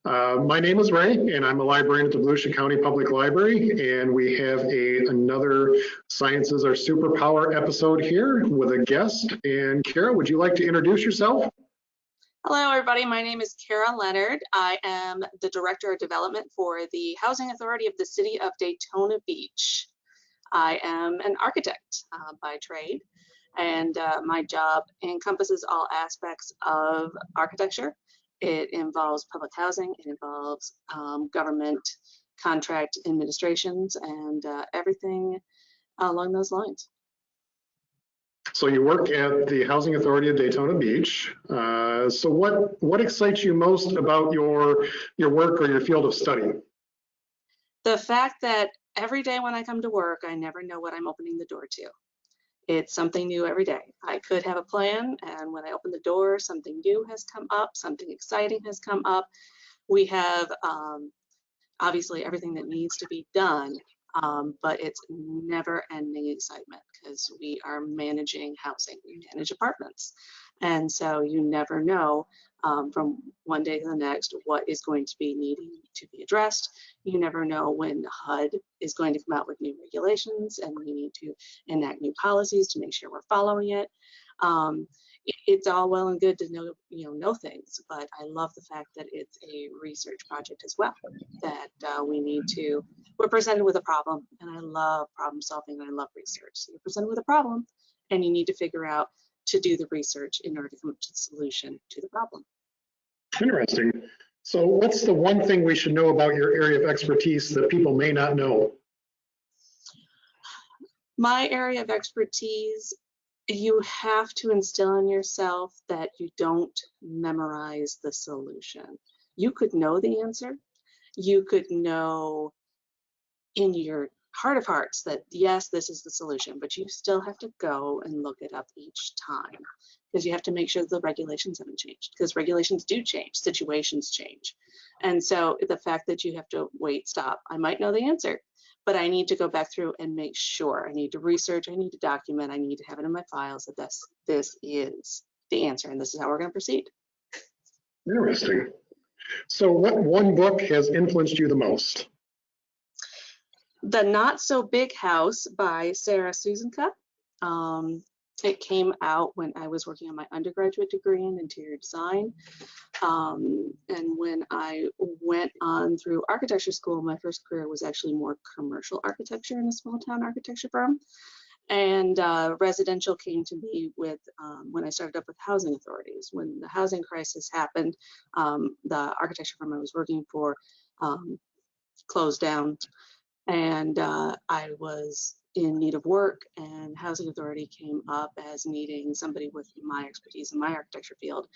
My name is Ray, and I'm a librarian at the Volusia County Public Library, and we have another Sciences Are Superpower episode here with a guest. And Kara, would you like to introduce yourself? Hello, everybody. My name is Kara Lennard. I am the Director of Development for the Housing Authority of the City of Daytona Beach. I am an architect by trade, and my job encompasses all aspects of architecture. It involves public housing, it involves government contract administrations, and everything along those lines. So you work at the Housing Authority of Daytona Beach. So what excites you most about your work or your field of study? The fact that every day when I come to work, I never know what I'm opening the door to. It's something new every day. I could have a plan, and when I open the door, something new has come up, something exciting has come up. We have obviously everything that needs to be done, but it's never-ending excitement because we are managing housing. We manage apartments, and so you never know from one day to the next what is going to be needing to be addressed. You never know when HUD is going to come out with new regulations, and we need to enact new policies to make sure we're following it. It's all well and good to know things, but I love the fact that it's a research project as well. That we're presented with a problem, and I love problem solving, and I love research. So you're presented with a problem, and you need to figure out to do the research in order to come up to the solution to the problem. Interesting. So what's the one thing we should know about your area of expertise that people may not know? My area of expertise, you have to instill in yourself that you don't memorize the solution. You could know the answer. You could know in your heart of hearts that yes, this is the solution, but you still have to go and look it up each time because you have to make sure the regulations haven't changed, because regulations do change, situations change. And so the fact that you have to wait, stop, I might know the answer, but I need to go back through and make sure. I need to research, I need to document, I need to have it in my files that this is the answer and this is how we're going to proceed. Interesting. So what one book has influenced you the most? The Not So Big House by Sarah Susanka. It came out when I was working on my undergraduate degree in interior design. And when I went on through architecture school, my first career was actually more commercial architecture in a small town architecture firm. And residential came to me with when I started up with housing authorities. When the housing crisis happened, the architecture firm I was working for closed down. And I was in need of work, and Housing Authority came up as needing somebody with my expertise in my architecture field.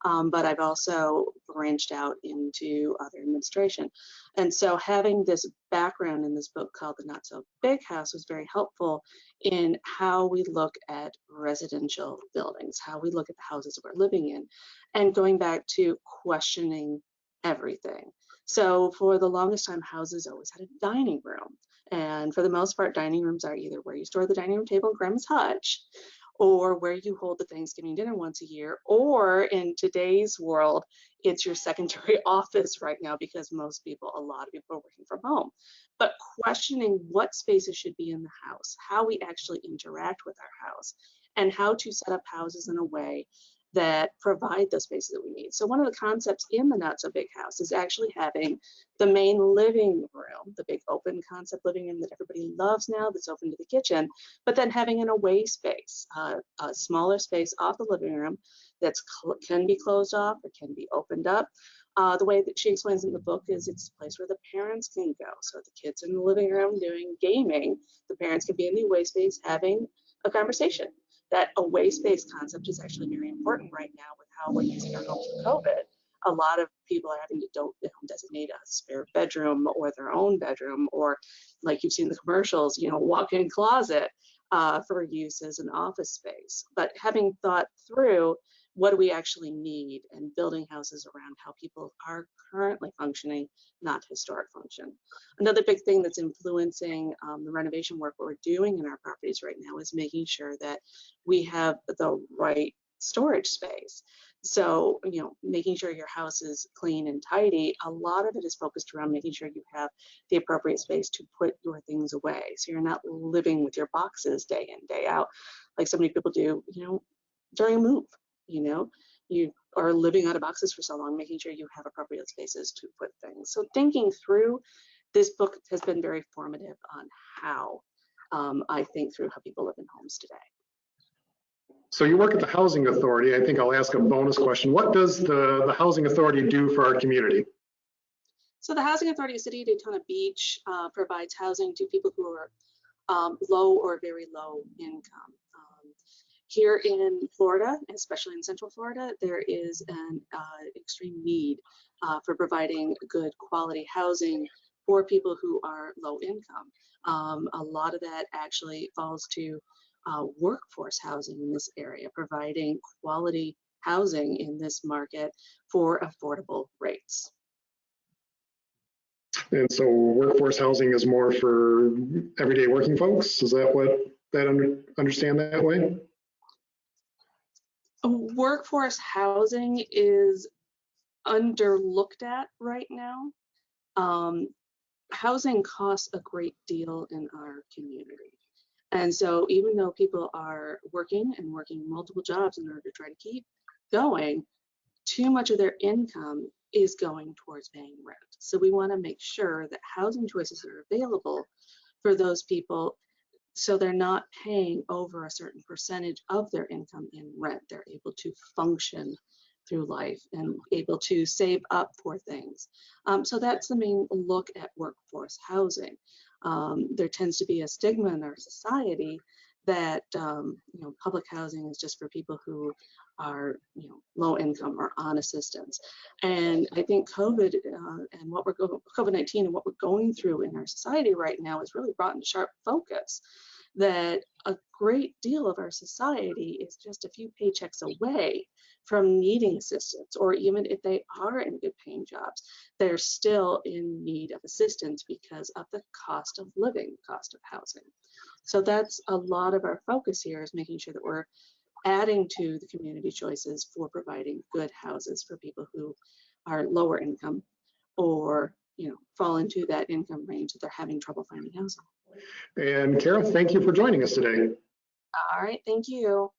But I've also branched out into other administration. And so having this background in this book called The Not So Big House was very helpful in how we look at residential buildings, how we look at the houses we're living in, and going back to questioning everything. So for the longest time, houses always had a dining room. And for the most part, dining rooms are either where you store the dining room table in Grandma's hutch, or where you hold the Thanksgiving dinner once a year, or in today's world, it's your secondary office right now because a lot of people are working from home. But questioning what spaces should be in the house, how we actually interact with our house, and how to set up houses in a way that provide those spaces that we need. So one of the concepts in the Not So Big House is actually having the main living room, the big open concept living room that everybody loves now that's open to the kitchen, but then having an away space, a smaller space off the living room that can be closed off or can be opened up. The way that she explains in the book is it's a place where the parents can go. So the kids are in the living room doing gaming, the parents can be in the away space having a conversation. That away space concept is actually very important right now with how we're using our homes for COVID. A lot of people are having to designate a spare bedroom or their own bedroom, or like you've seen in the commercials, walk-in closet for use as an office space. But having thought through what do we actually need and building houses around how people are currently functioning, not historic function. Another big thing that's influencing the renovation work we're doing in our properties right now is making sure that we have the right storage space. So, making sure your house is clean and tidy, a lot of it is focused around making sure you have the appropriate space to put your things away. So you're not living with your boxes day in, day out, like so many people do, during a move. You are living out of boxes for so long, making sure you have appropriate spaces to put things. So thinking through this book has been very formative on how I think through how people live in homes today. So you work at the Housing Authority. I think I'll ask a bonus question. What does the Housing Authority do for our community? So the Housing Authority of City of Daytona Beach provides housing to people who are low or very low income. Here in Florida, especially in Central Florida, there is an extreme need for providing good quality housing for people who are low income. A lot of that actually falls to workforce housing in this area, providing quality housing in this market for affordable rates. And so workforce housing is more for everyday working folks? Is that what understand that way? Workforce housing is underlooked at right now. Housing costs a great deal in our community. And so even though people are working and working multiple jobs in order to try to keep going, too much of their income is going towards paying rent. So we want to make sure that housing choices are available for those people so they're not paying over a certain percentage of their income in rent. They're able to function through life and able to save up for things. So that's the main look at workforce housing. There tends to be a stigma in our society that public housing is just for people who are low income or on assistance. And I think COVID and COVID-19 and what we're going through in our society right now has really brought into sharp focus that a great deal of our society is just a few paychecks away from needing assistance, or even if they are in good paying jobs, they're still in need of assistance because of the cost of living, cost of housing. So that's a lot of our focus here, is making sure that we're adding to the community choices for providing good houses for people who are lower income or fall into that income range that they're having trouble finding housing. And Kara, thank you for joining us today. All right, thank you.